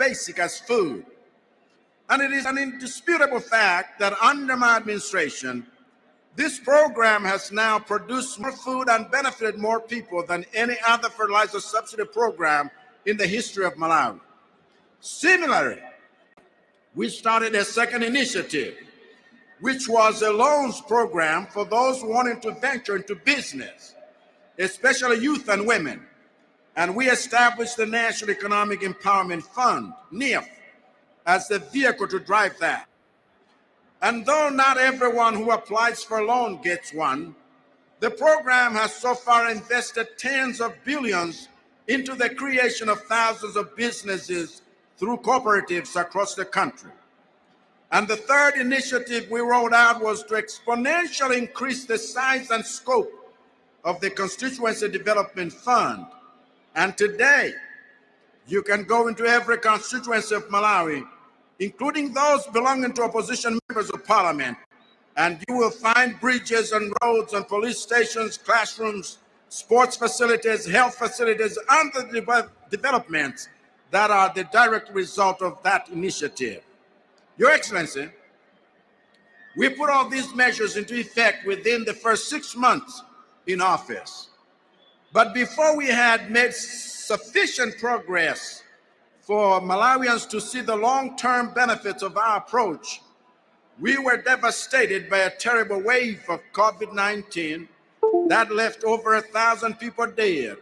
basic as food. And it is an indisputable fact that under my administration, this program has now produced more food and benefited more people than any other fertilizer subsidy program in the history of Malawi. Similarly, we started a second initiative, which was a loans program for those wanting to venture into business, especially youth and women. And we established the National Economic Empowerment Fund, NEF, as the vehicle to drive that. And though not everyone who applies for a loan gets one, the program has so far invested tens of billions into the creation of thousands of businesses through cooperatives across the country. And the third initiative we rolled out was to exponentially increase the size and scope of the Constituency Development Fund. And today, you can go into every constituency of Malawi, including those belonging to opposition members of parliament, and you will find bridges and roads and police stations, classrooms, sports facilities, health facilities, and the developments that are the direct result of that initiative. Your Excellency, we put all these measures into effect within the first 6 months in office. But before we had made sufficient progress for Malawians to see the long-term benefits of our approach, we were devastated by a terrible wave of COVID-19 that left over 1,000 people dead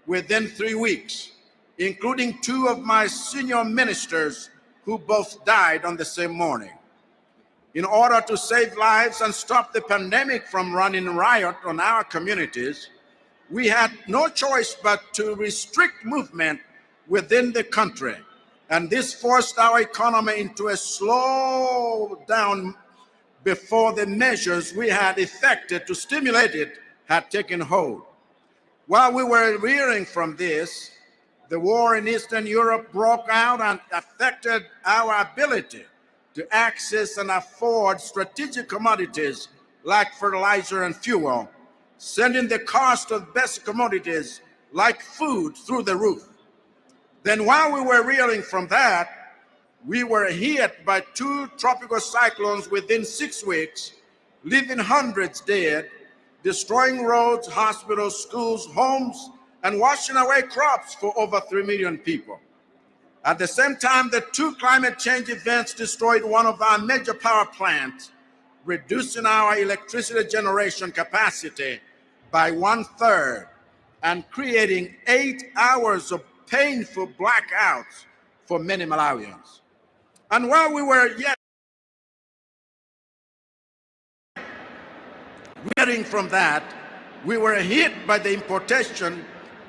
within 3 weeks, including 2 of my senior ministers who both died on the same morning. In order to save lives and stop the pandemic from running riot on our communities, we had no choice but to restrict movement within the country. And this forced our economy into a slowdown before the measures we had effected to stimulate it had taken hold. While we were reeling from this, the war in Eastern Europe broke out and affected our ability to access and afford strategic commodities like fertilizer and fuel, sending the cost of basic commodities like food through the roof. Then while we were reeling from that, we were hit by 2 tropical cyclones within 6 weeks, leaving hundreds dead, destroying roads, hospitals, schools, homes, and washing away crops for over 3 million people. At the same time, the 2 climate change events destroyed one of our major power plants, reducing our electricity generation capacity by 1/3 and creating 8 hours of painful blackouts for many Malawians. And while we were yet reeling from that, we were hit by the importation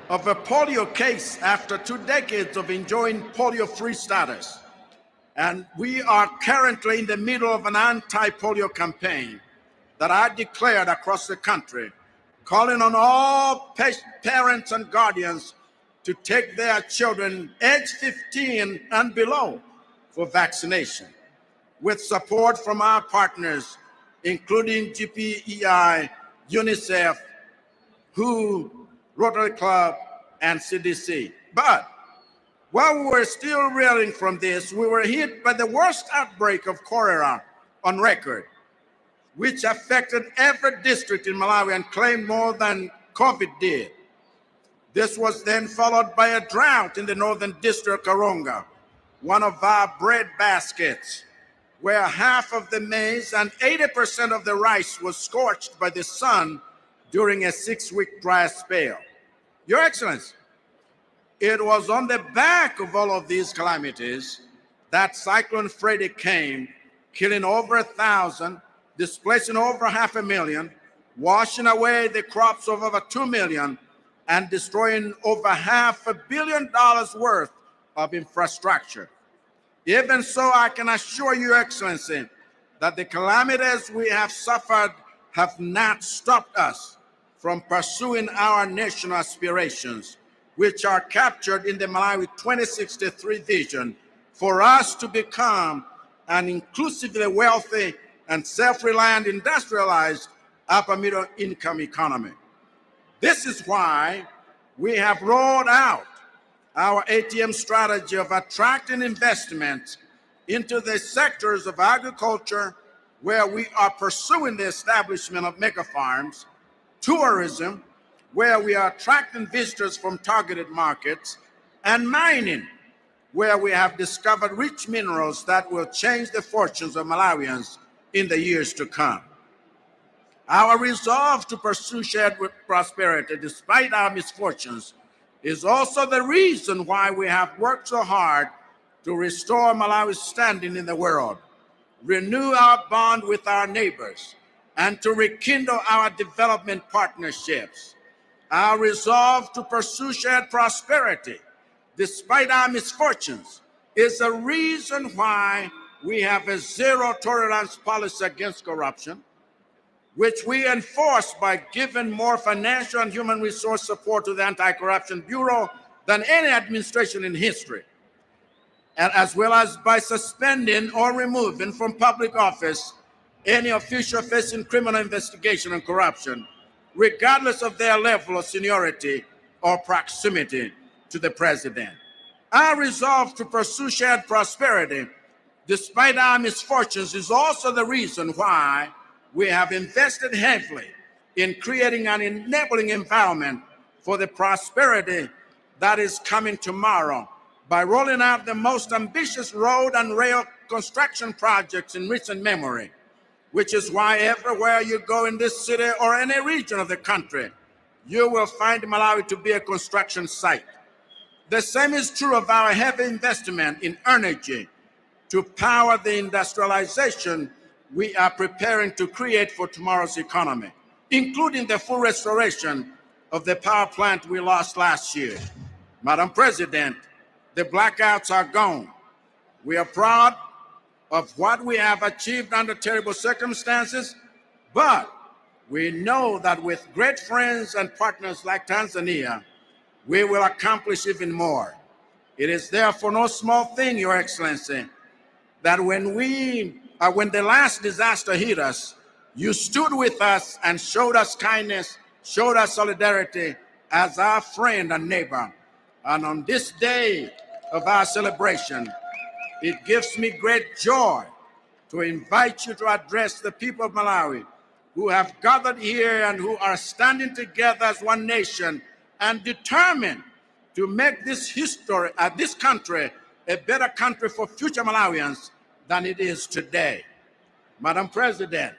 of a polio case after 2 decades of enjoying polio-free status. And we are currently in the middle of an anti-polio campaign that I declared across the country, calling on all parents and guardians to take their children age 15 and below for vaccination, with support from our partners, including GPEI, UNICEF, WHO, Rotary Club, and CDC. But while we were still reeling from this, we were hit by the worst outbreak of cholera on record, which affected every district in Malawi and claimed more than COVID did. This was then followed by a drought in the northern district of Karonga, one of our bread baskets, where half of the maize and 80% of the rice was scorched by the sun during a 6-week dry spell. Your Excellency, it was on the back of all of these calamities that Cyclone Freddy came, killing over 1,000, displacing over 500,000, washing away the crops of over 2 million, and destroying over $500 million worth of infrastructure. Even so, I can assure you, Excellency, that the calamities we have suffered have not stopped us from pursuing our national aspirations, which are captured in the Malawi 2063 vision for us to become an inclusively wealthy and self-reliant, industrialized upper middle income economy. This is why we have rolled out Our ATM strategy of attracting investment into the sectors of agriculture, where we are pursuing the establishment of mega farms, tourism, where we are attracting visitors from targeted markets, and mining, where we have discovered rich minerals that will change the fortunes of Malawians in the years to come. Our resolve to pursue shared prosperity despite our misfortunes is also the reason why we have worked so hard to restore Malawi's standing in the world, renew our bond with our neighbors, and to rekindle our development partnerships. Our resolve to pursue shared prosperity despite our misfortunes is the reason why we have a zero tolerance policy against corruption, which we enforce by giving more financial and human resource support to the Anti-Corruption Bureau than any administration in history, and as well as by suspending or removing from public office any official facing criminal investigation and corruption, regardless of their level of seniority or proximity to the president. Our resolve to pursue shared prosperity despite our misfortunes is also the reason why we have invested heavily in creating an enabling environment for the prosperity that is coming tomorrow by rolling out the most ambitious road and rail construction projects in recent memory, which is why everywhere you go in this city or any region of the country, you will find Malawi to be a construction site. The same is true of our heavy investment in energy to power the industrialization we are preparing to create for tomorrow's economy, including the full restoration of the power plant we lost last year. Madam President, the blackouts are gone. We are proud of what we have achieved under terrible circumstances, but we know that with great friends and partners like Tanzania, we will accomplish even more. It is therefore no small thing, Your Excellency, that when the last disaster hit us, you stood with us and showed us kindness, showed us solidarity as our friend and neighbor. And on this day of our celebration, it gives me great joy to invite you to address the people of Malawi who have gathered here and who are standing together as one nation and determined to make this country a better country for future Malawians than it is today. Madam President,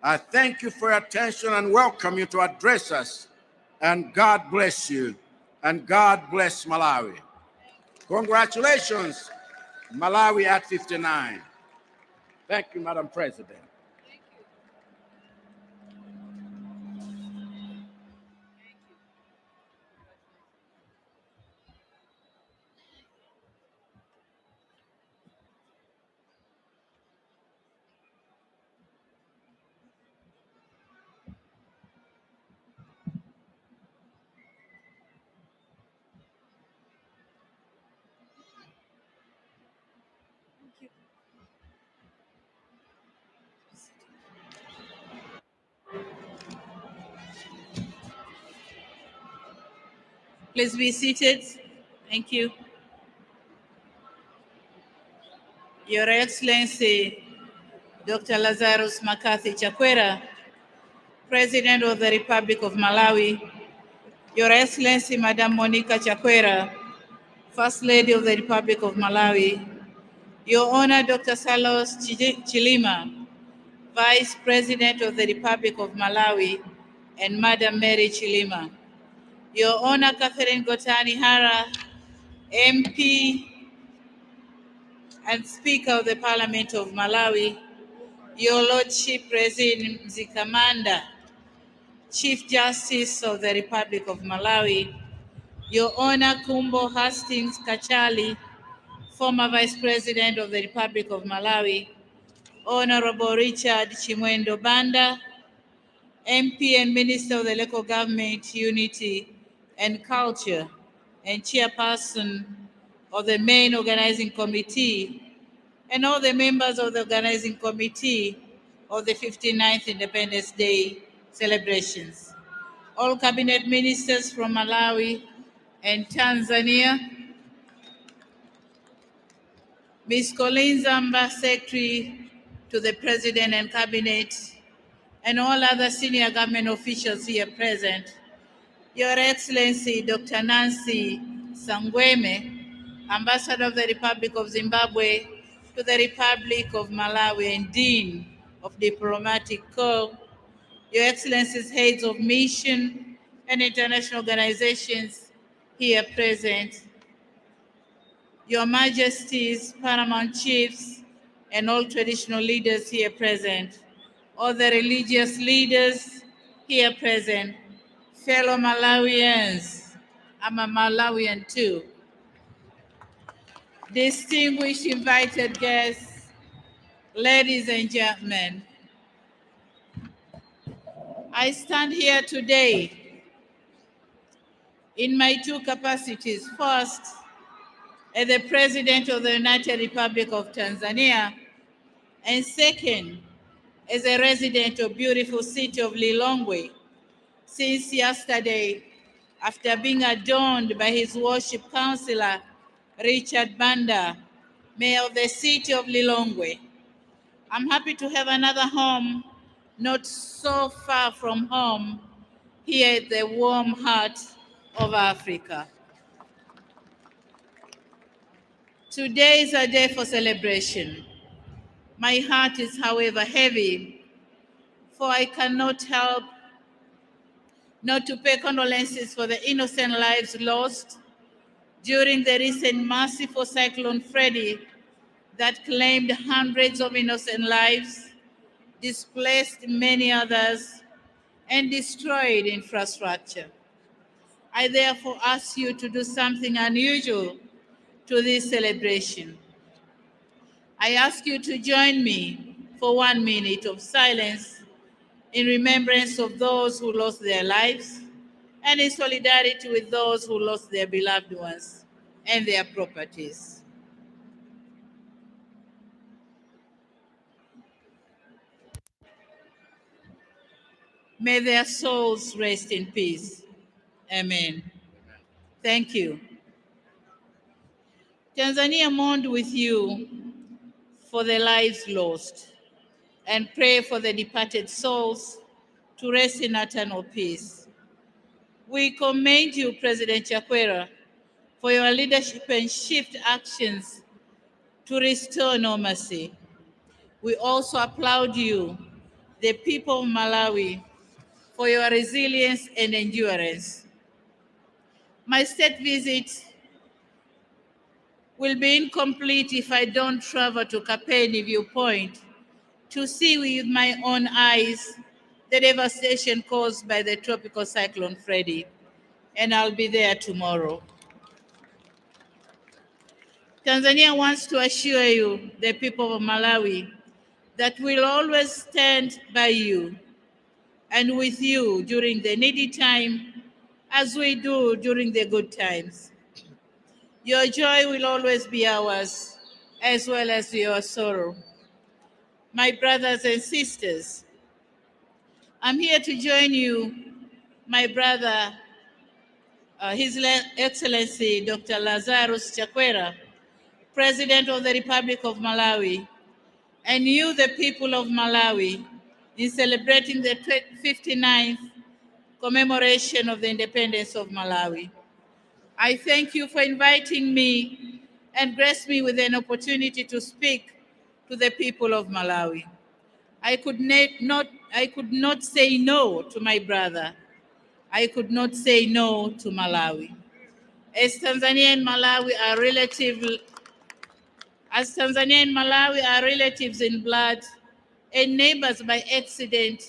I thank you for your attention and welcome you to address us. And God bless you, and God bless Malawi. Congratulations, Malawi at 59. Thank you, Madam President. Please be seated. Thank you. Your Excellency, Dr. Lazarus Makathi Chakwera, President of the Republic of Malawi, Your Excellency, Madam Monica Chakwera, First Lady of the Republic of Malawi, Your Honor, Dr. Salos Chilima, Vice President of the Republic of Malawi, and Madam Mary Chilima, Your Honor, Catherine Gotani Hara, MP and Speaker of the Parliament of Malawi, Your Lordship Resin Mzikamanda, Chief Justice of the Republic of Malawi, Your Honor Kumbo Hastings Kachali, former Vice President of the Republic of Malawi, Honorable Richard Chimwendo Banda, MP and Minister of the Local Government, Unity and Culture, and Chairperson of the main organizing committee, and all the members of the organizing committee of the 59th Independence Day celebrations, all cabinet ministers from Malawi and Tanzania, Ms. Colleen Zamba, Secretary to the President and Cabinet, and all other senior government officials here present, Your Excellency Dr. Nancy Sangweme, Ambassador of the Republic of Zimbabwe to the Republic of Malawi and Dean of Diplomatic Corps, Your Excellencies, heads of mission and international organizations here present, Your Majesties, paramount chiefs, and all traditional leaders here present, all the religious leaders here present, fellow Malawians, I'm a Malawian too, distinguished invited guests, ladies and gentlemen, I stand here today in my two capacities. First, as the President of the United Republic of Tanzania, and second, as a resident of beautiful city of Lilongwe since yesterday, after being adorned by His Worship Councillor Richard Banda, Mayor of the city of Lilongwe. I'm happy to have another home not so far from home, here at the warm heart of Africa. Today is a day for celebration. My heart is, however, heavy, for I cannot help not to pay condolences for the innocent lives lost during the recent merciful Cyclone Freddy that claimed hundreds of innocent lives, displaced many others, and destroyed infrastructure. I therefore ask you to do something unusual to this celebration. I ask you to join me for 1 minute of silence in remembrance of those who lost their lives and in solidarity with those who lost their beloved ones and their properties. May their souls rest in peace. Amen. Thank you. Tanzania mourned with you for the lives lost and pray for the departed souls to rest in eternal peace. We commend you, President Chakwera, for your leadership and swift actions to restore normalcy. We also applaud you, the people of Malawi, for your resilience and endurance. My state visit will be incomplete if I don't travel to Kapeni Viewpoint to see with my own eyes the devastation caused by the tropical cyclone Freddy, and I'll be there tomorrow. Tanzania wants to assure you, the people of Malawi, that we'll always stand by you and with you during the needy time as we do during the good times. Your joy will always be ours, as well as your sorrow. My brothers and sisters, I'm here to join you, my brother, His Excellency Dr. Lazarus Chakwera, President of the Republic of Malawi, and you, the people of Malawi, in celebrating the 59th commemoration of the independence of Malawi. I thank you for inviting me and grace me with an opportunity to speak to the people of Malawi. I could not say no to my brother. I could not say no to Malawi. As Tanzania and Malawi are relatives in blood and neighbors by accident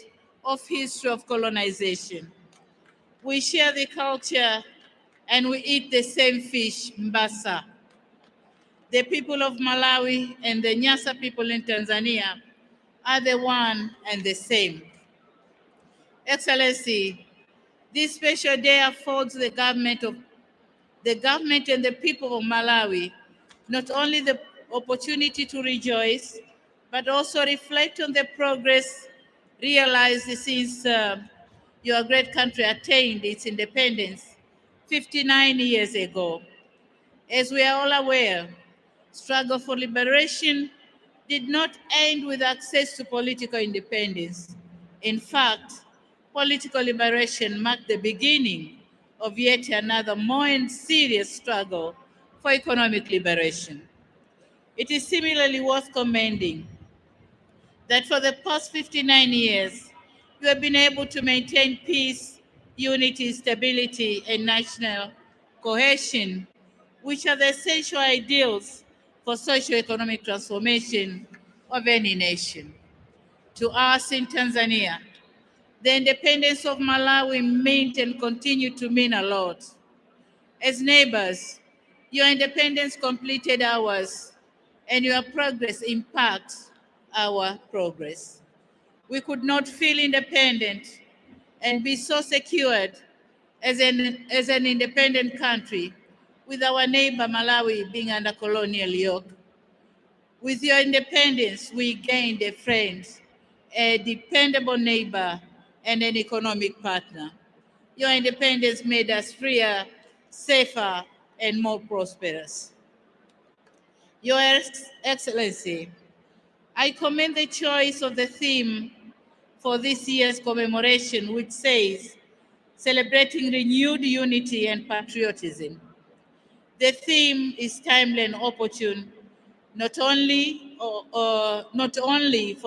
of history of colonization. We share the culture and we eat the same fish, mbasa. The people of Malawi and the Nyasa people in Tanzania are the one and the same. Excellency, this special day affords the government and the people of Malawi not only the opportunity to rejoice, but also reflect on the progress realized since your great country attained its independence 59 years ago. As we are all aware, Struggle for liberation did not end with access to political independence. In fact, political liberation marked the beginning of yet another more and serious struggle for economic liberation. It is similarly worth commending that for the past 59 years, you have been able to maintain peace, unity, stability, and national cohesion, which are the essential ideals for socio-economic transformation of any nation. To us in Tanzania, the independence of Malawi meant and continue to mean a lot. As neighbors, your independence completed ours, and your progress impacts our progress. We could not feel independent and be so secured as an independent country with our neighbor Malawi being under colonial yoke. With your independence, we gained a friend, a dependable neighbor, and an economic partner. Your independence made us freer, safer, and more prosperous. Your Excellency, I commend the choice of the theme for this year's commemoration, which says, celebrating renewed unity and patriotism. The theme is timely and opportune, not only for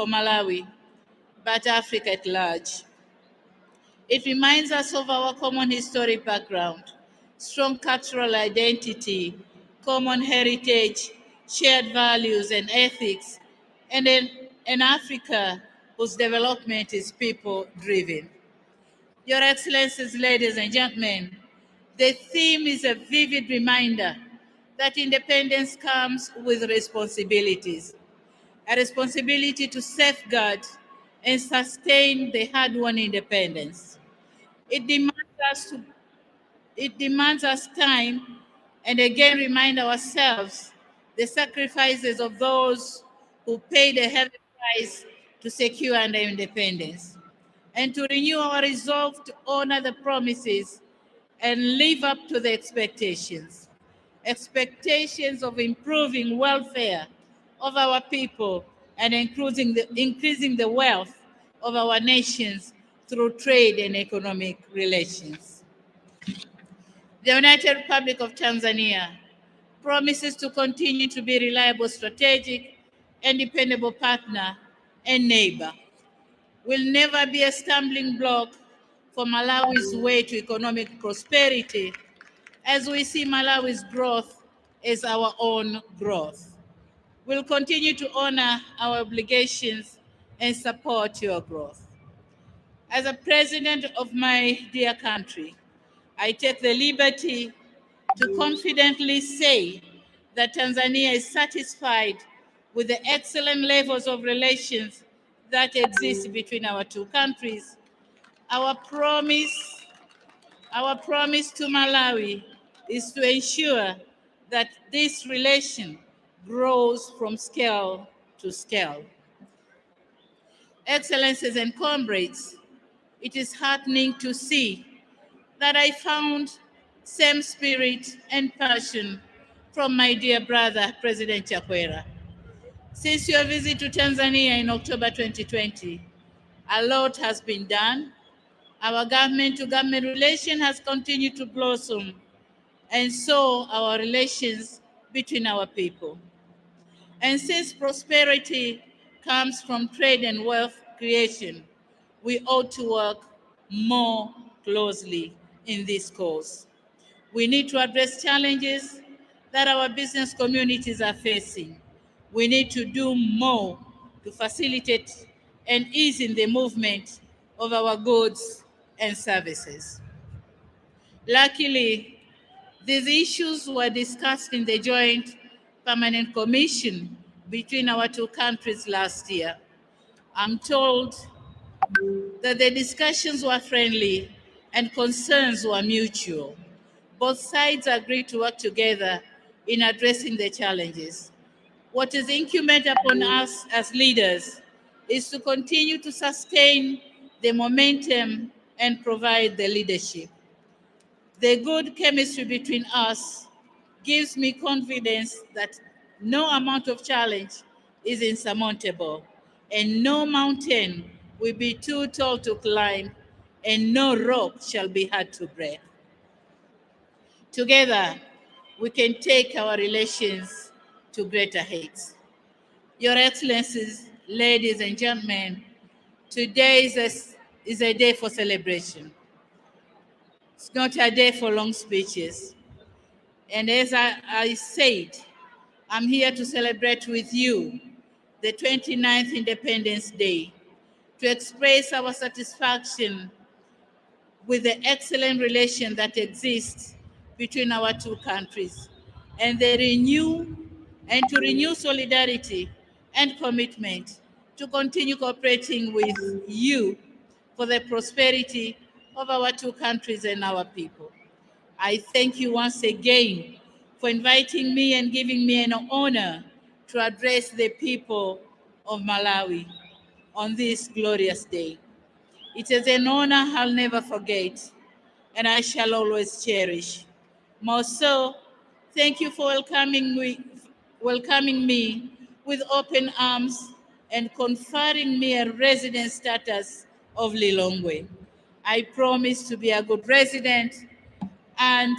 Malawi, but Africa at large. It reminds us of our common historic background, strong cultural identity, common heritage, shared values and ethics, and an Africa whose development is people-driven. Your Excellencies, ladies and gentlemen, the theme is a vivid reminder that independence comes with responsibilities, a responsibility to safeguard and sustain the hard-won independence. It demands us to it demands us time and again remind ourselves the sacrifices of those who paid a heavy price to secure our independence, and to renew our resolve to honor the promises and live up to the expectations of improving welfare of our people and increasing the wealth of our nations through trade and economic relations. The United Republic of Tanzania promises to continue to be a reliable, strategic, and dependable partner and neighbor. Will never be a stumbling block for Malawi's way to economic prosperity, as we see Malawi's growth as our own growth. We'll continue to honor our obligations and support your growth. As a president of my dear country, I take the liberty to confidently say that Tanzania is satisfied with the excellent levels of relations that exist between our two countries. Our promise to Malawi is to ensure that this relation grows from scale to scale. Excellencies and comrades, it is heartening to see that I found same spirit and passion from my dear brother, President Chakwera. Since your visit to Tanzania in October 2020, a lot has been done. Our government-to-government relation has continued to blossom, and so our relations between our people. And since prosperity comes from trade and wealth creation, we ought to work more closely in this cause. We need to address challenges that our business communities are facing. We need to do more to facilitate and ease in the movement of our goods and services. Luckily, these issues were discussed in the Joint Permanent Commission between our two countries last year. I'm told that the discussions were friendly and concerns were mutual. Both sides agreed to work together in addressing the challenges. What is incumbent upon us as leaders is to continue to sustain the momentum and provide the leadership. The good chemistry between us gives me confidence that No amount of challenge is insurmountable, and no mountain will be too tall to climb, and no rock shall be hard to break. Together, we can take our relations to greater heights. Your Excellencies, ladies and gentlemen, today is a day for celebration. It's not a day for long speeches. And as I said, I'm here to celebrate with you the 29th Independence Day, to express our satisfaction with the excellent relation that exists between our two countries, and to renew solidarity and commitment to continue cooperating with you for the prosperity of our two countries and our people. I thank you once again for inviting me and giving me an honor to address the people of Malawi on this glorious day. It is an honor I'll never forget, and I shall always cherish. More so, thank you for welcoming me with open arms and conferring me a resident status of Lilongwe. I promise to be a good resident and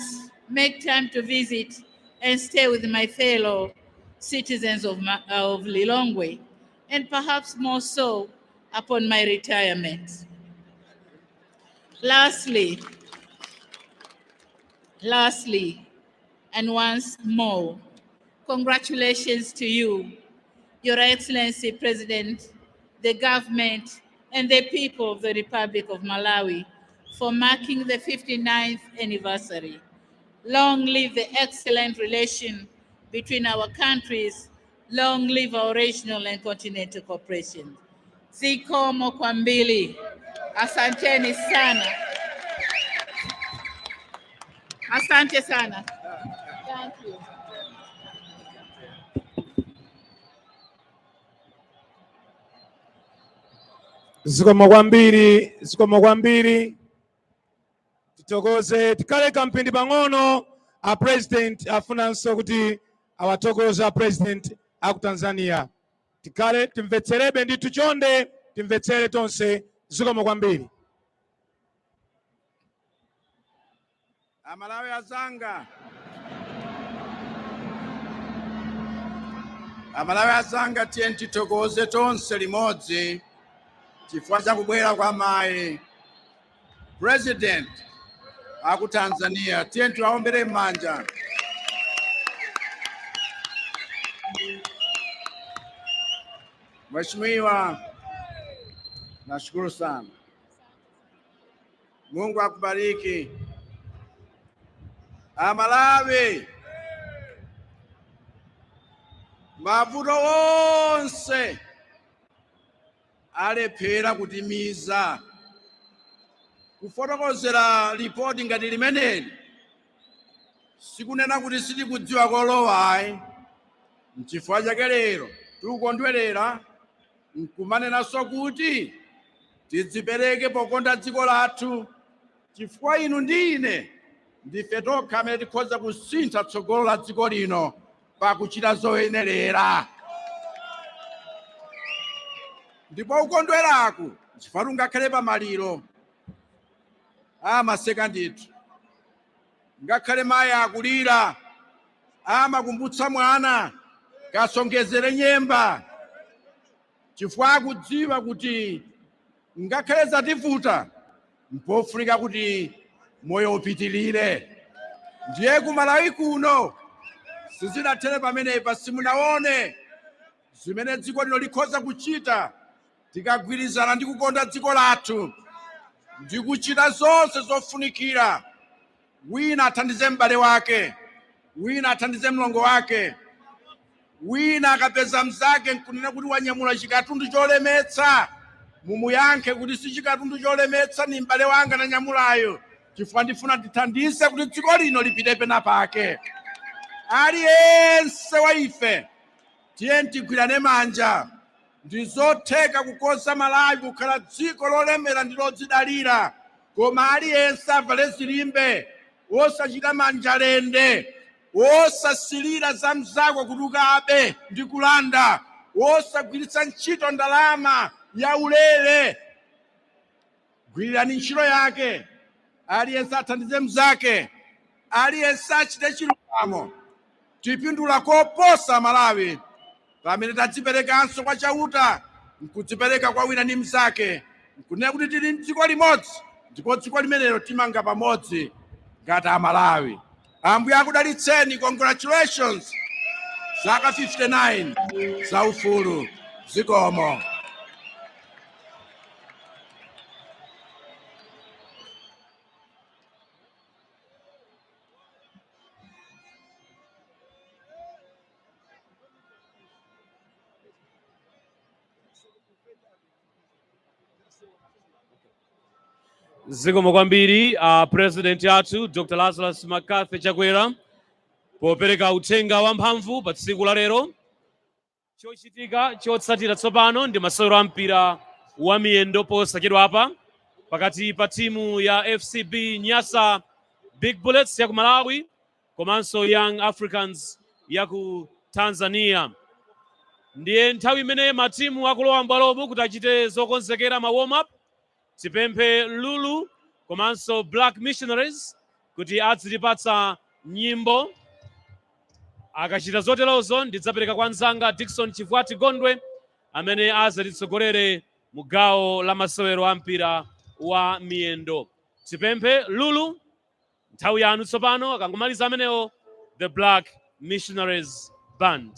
make time to visit and stay with my fellow citizens of Lilongwe, and perhaps more so upon my retirement. Lastly, and once more, congratulations to you, Your Excellency President, the government, and the people of the Republic of Malawi for marking the 59th anniversary. Long live the excellent relation between our countries. Long live our regional and continental cooperation. Zikomo kwambili. Asanteni sana. Asante sana. Thank you. Zikomo kwambiri. Titokoze tikale kampindi pang'ono a president afunanso kuti awatokoza a president aku Tanzania. Tikale timvetserebe ndi tuchonde, timvetsere tonse. Zikomo kwambiri. Amalawi azanga. Amalawi azanga tiyeni titokoze tonse limodzi chifukwa cha kubwera kwa mayi President aku Tanzania. Tiyeni tiwaombere m'manja. Mheshimiwa, nashukuru sana. Mungu akubariki. Amalawi, mavuto onse alephera kutimiza. Kufotokozera ripoti ngati limeneli sikunena kuti sitikudziwa kolowa ayi. N'chifukwa chake lero tikukondwerera nkumanenanso kuti tidzipereke pokonda dziko lathu, chifukwa inu ndi ine ndife tokha amene tikhoza kusintha tsogolo la dziko lino pakuchita zoyenerera. Ndipo kukondweraku chifukwa tungakhale pamaliro amaseka ndithu, ngakhale mayi akulira amakumbutsa mwana kasongezere nyemba, chifukwa akudziwa kuti ngakhale zativuta mpofunika kuti moyo upitilire. Ndiye ku Malawi kuno sizidathere pamenepa, simunaone zimene dziko lino likhoza kuchita tikagwirizana ndi kukonda dziko lathu ndi kuchita zonse zofunikira. Wina athandize m'bale wake, wina athandize mlongo wake, wina akapeza mzake nkunena kuti wanyamula chikatundu cholemetsa, mumuyankhe kuti si chikatundu cholemetsa, ni m'bale wanga na nyamulayo, chifukwa ndifuna ndithandize kuti dziko lino lipite pena pake. Aliyense wa ife tiyeni tigwirane manja. Ndizotheka kukonza Malawi kukhala dziko lolemera ndi lodzidalira, koma aliyense avale zilimbe, osachita manja lende, wosasilira za mzako kutukabe ndi kulanda, wosagwiritsa ntchito ndalama ya ulere. Gwirirani ntchito yake, aliyense athandize mzake, aliyense achite chilungamo. Tipindula koposa Malawi pamene tadziperekanso kwa chauta, nkudzipereka kwa wina ndi mzake, nkunena kuti tili m'dziko limodzi, ndipo dziko limenelo timanga pamodzi ngati Amalawi. Ambuye akudalitseni. Congratulations. Zaka 59 za ufulu. Zikomo. Zikomo kwambiri President yathu Dr. Rais Makathe Chakwera popereka uthenga wamphamvu pa tsiku la lero. Chochitika chotsatira tsopano ndi masewero a mpira wa miyendo posachedwapa pakati pa timu ya FCB Nyasa Big Bullets ya ku Malawi komanso Young Africans ya ku Tanzania. Ndiye nthawi imene matimu akulowa mbwalomo kuti achite zokonzekera ma warm up. Tipemphe Lulu komanso Black Missionaries kuti adzitipatsa nyimbo. Akachita zoterozo ndidzapereka kwa nzanga Dickson Chivwati Gondwe amene azatitsogolere mu gawo la masewero a mpira wa miyendo. Tipemphe Lulu, nthawi yanu tsopano. Akangomaliza amenewo the Black Missionaries Band.